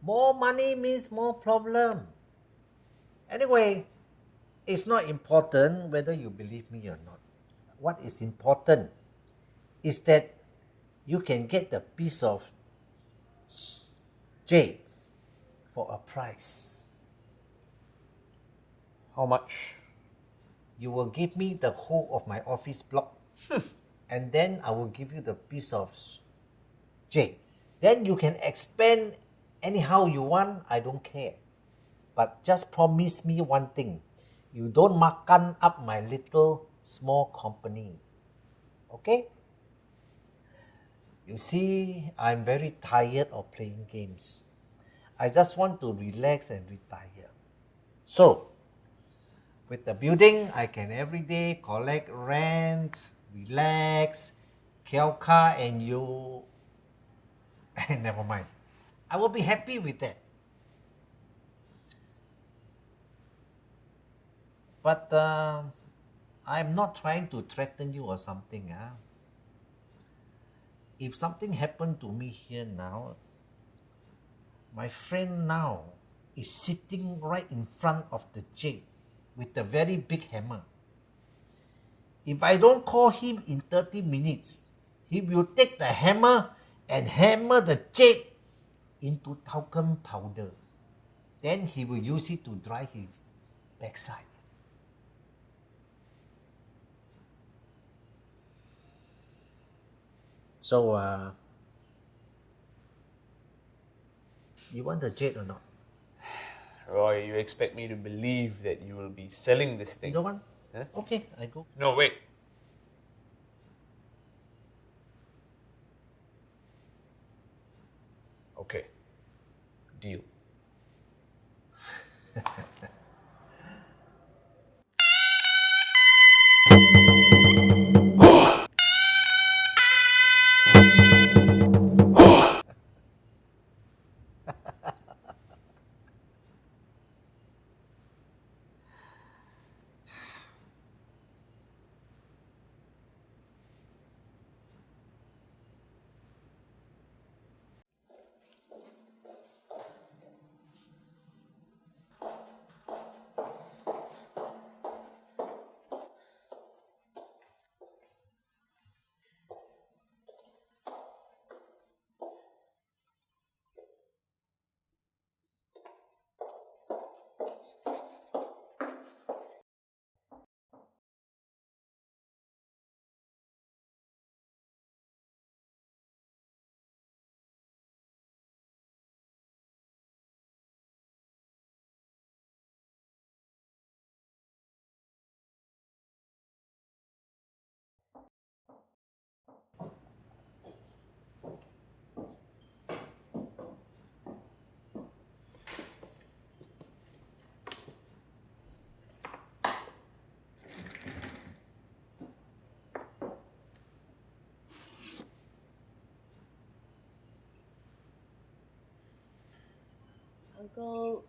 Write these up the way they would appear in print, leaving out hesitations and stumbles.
More money means more problem. Anyway, it's not important whether you believe me or not. What is important is that you can get the piece of jade for a price. How much? You will give me the whole of my office block and then I will give you the piece of jade. Then you can expand anyhow you want, I don't care. But just promise me one thing. You don't makan up my little small company. Okay? You see, I'm very tired of playing games. I just want to relax and retire. So, with the building, I can every day collect rent, relax, KYRA and you... Never mind. I will be happy with that. But I'm not trying to threaten you or something. If something happened to me here now, my friend now is sitting right in front of the jade with a very big hammer. If I don't call him in 30 minutes, he will take the hammer and hammer the jade into talcum powder. Then he will use it to dry his backside. So, you want the jade or not? Roy, you expect me to believe that you will be selling this thing? You don't want? Huh? Okay, I go. No, wait. Okay. Deal. Uncle,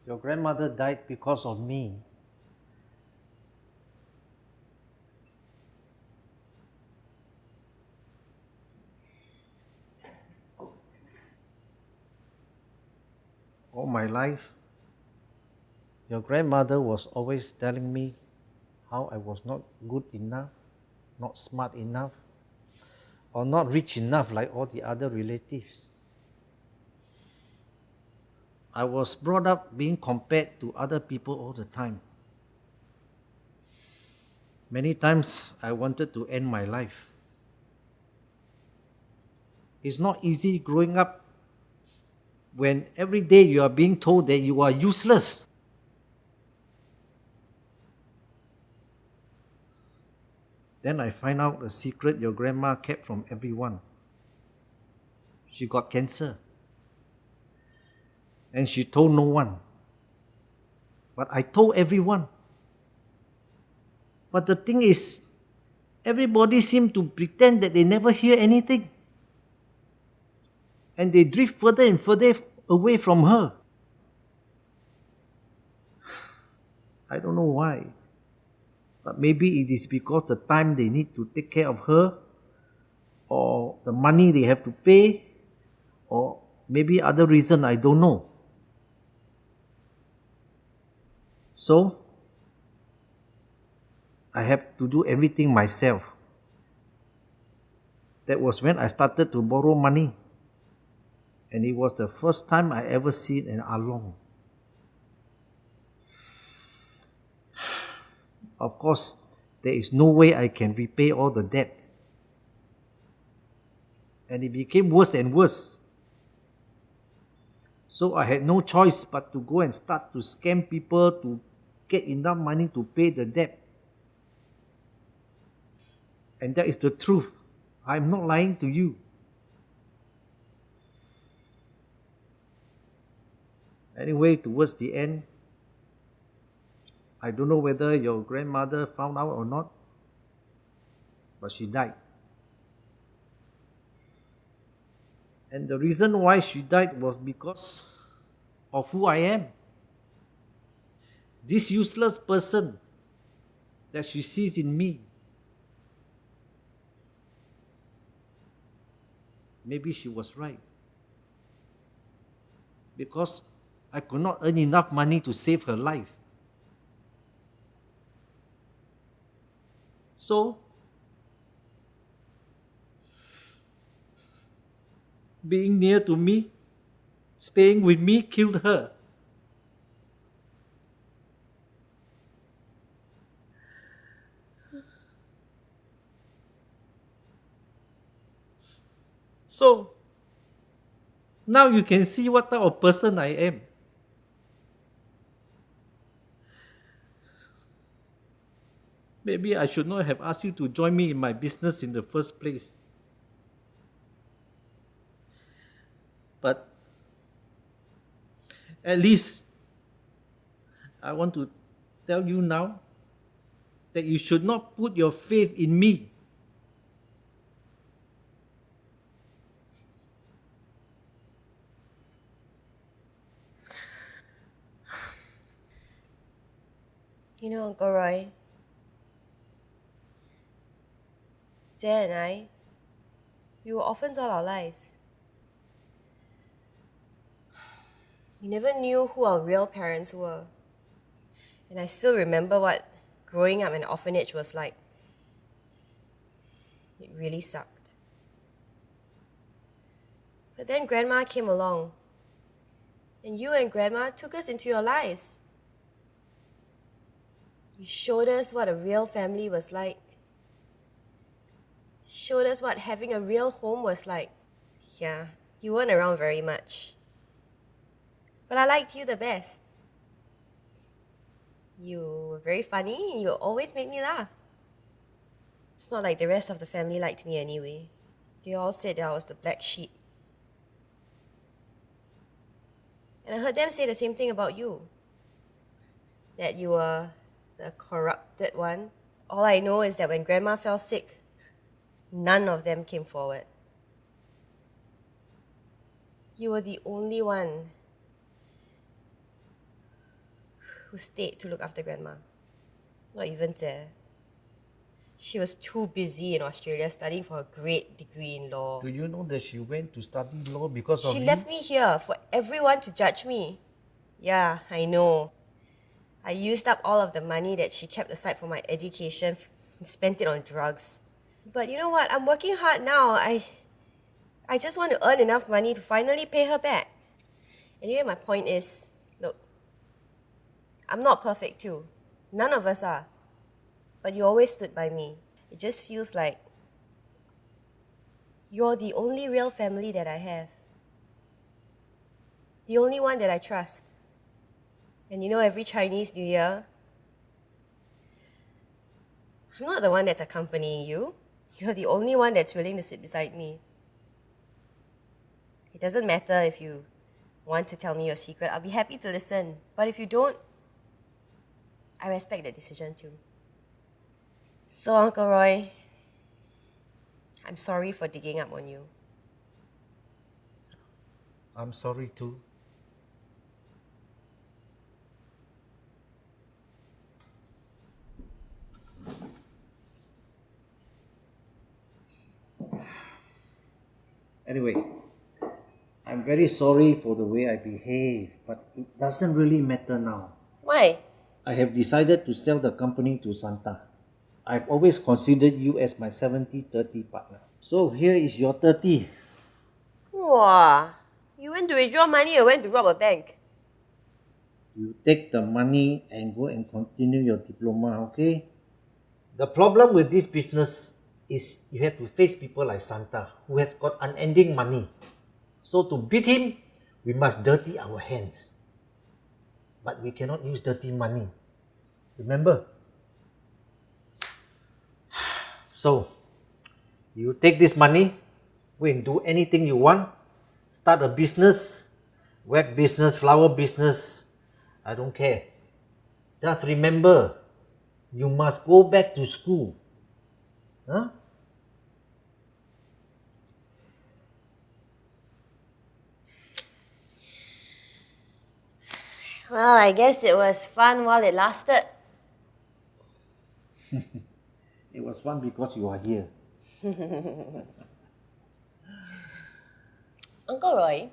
your grandmother died because of me. All my life, your grandmother was always telling me how I was not good enough, not smart enough, or not rich enough like all the other relatives. I was brought up being compared to other people all the time. Many times I wanted to end my life. It's not easy growing up when every day you are being told that you are useless. Then I find out a secret your grandma kept from everyone. She got cancer. And she told no one. But I told everyone. But the thing is, everybody seemed to pretend that they never hear anything. And they drift further and further away from her. I don't know why. But maybe it is because the time they need to take care of her, or the money they have to pay, or maybe other reason, I don't know. So, I have to do everything myself. That was when I started to borrow money. And it was the first time I ever seen an along. Of course, there is no way I can repay all the debt. And it became worse and worse. So I had no choice but to go and start to scam people to get enough money to pay the debt. And that is the truth. I'm not lying to you. Anyway, towards the end, I don't know whether your grandmother found out or not, but she died. And the reason why she died was because of who I am. This useless person that she sees in me. Maybe she was right. Because I could not earn enough money to save her life. So, being near to me, staying with me, killed her. So, now you can see what type of person I am. Maybe I should not have asked you to join me in my business in the first place. But at least I want to tell you now that you should not put your faith in me. You know, Uncle Roy, Zia and I, we were orphans all our lives. We never knew who our real parents were. And I still remember what growing up in an orphanage was like. It really sucked. But then Grandma came along, and you and Grandma took us into your lives. You showed us what a real family was like. Showed us what having a real home was like. Yeah, you weren't around very much. But I liked you the best. You were very funny, and you always made me laugh. It's not like the rest of the family liked me anyway. They all said that I was the black sheep. And I heard them say the same thing about you. That you were the corrupted one. All I know is that when Grandma fell sick, none of them came forward. You were the only one who stayed to look after Grandma. Not even there. She was too busy in Australia studying for a great degree in law. Do you know that she went to study law because of She you? left me here for everyone to judge me. Yeah, I know. I used up all of the money that she kept aside for my education and spent it on drugs. But you know what? I'm working hard now. I just want to earn enough money to finally pay her back. Anyway, my point is, look, I'm not perfect too. None of us are. But you always stood by me. It just feels like you're the only real family that I have. The only one that I trust. And you know, every Chinese New Year, I'm not the one that's accompanying you. You're the only one that's willing to sit beside me. It doesn't matter if you want to tell me your secret. I'll be happy to listen. But if you don't, I respect that decision too. So, Uncle Roy, I'm sorry for digging up on you. I'm sorry too. Anyway, I'm very sorry for the way I behave, but it doesn't really matter now. Why? I have decided to sell the company to Santha. I've always considered you as my 70-30 partner. So here is your 30. Wow. You went to withdraw money or went to rob a bank? You take the money and go and continue your diploma, okay? The problem with this business is you have to face people like Santha, who has got unending money. So to beat him, we must dirty our hands. But we cannot use dirty money. Remember? So, you take this money, go and do anything you want. Start a business, web business, flower business. I don't care. Just remember, you must go back to school. Huh? Well, I guess it was fun while it lasted. It was fun because you are here. Uncle Roy,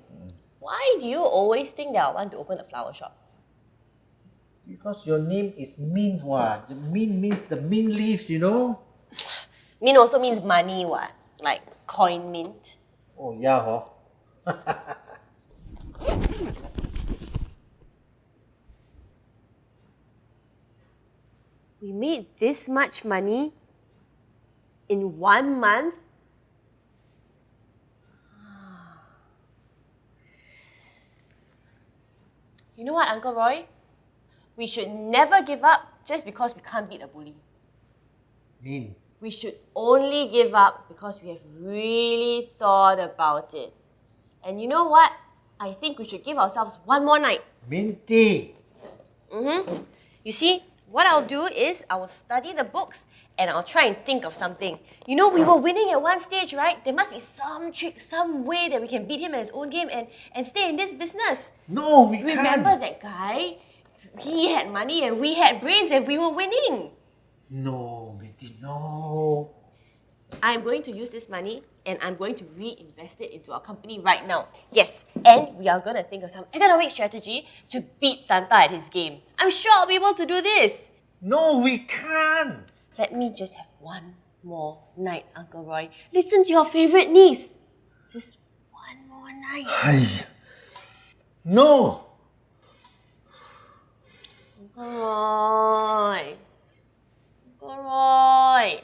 why do you always think that I want to open a flower shop? Because your name is Mint, what? The mint means the mint leaves, you know? Mint also means money, what? Like coin mint. Oh, yeah, huh? We made this much money in 1 month? You know what, Uncle Roy? We should never give up just because we can't beat a bully. Lin, We should only give up because we have really thought about it. And you know what? I think we should give ourselves one more night. Minty! You see, what I'll do is I will study the books and I'll try and think of something. You know, we were winning at one stage, right? There must be some trick, some way that we can beat him at his own game and stay in this business. No, we Remember can't! that guy? He had money and we had brains and we were winning. No, Minty, no! I'm going to use this money and I'm going to reinvest it into our company right now. Yes, and we are going to think of some economic strategy to beat Santha at his game. I'm sure I'll be able to do this. No, we can't! Let me just have one more night, Uncle Roy. Listen to your favorite niece. Just one more night. Ay. No! Uncle Roy. Uncle Roy.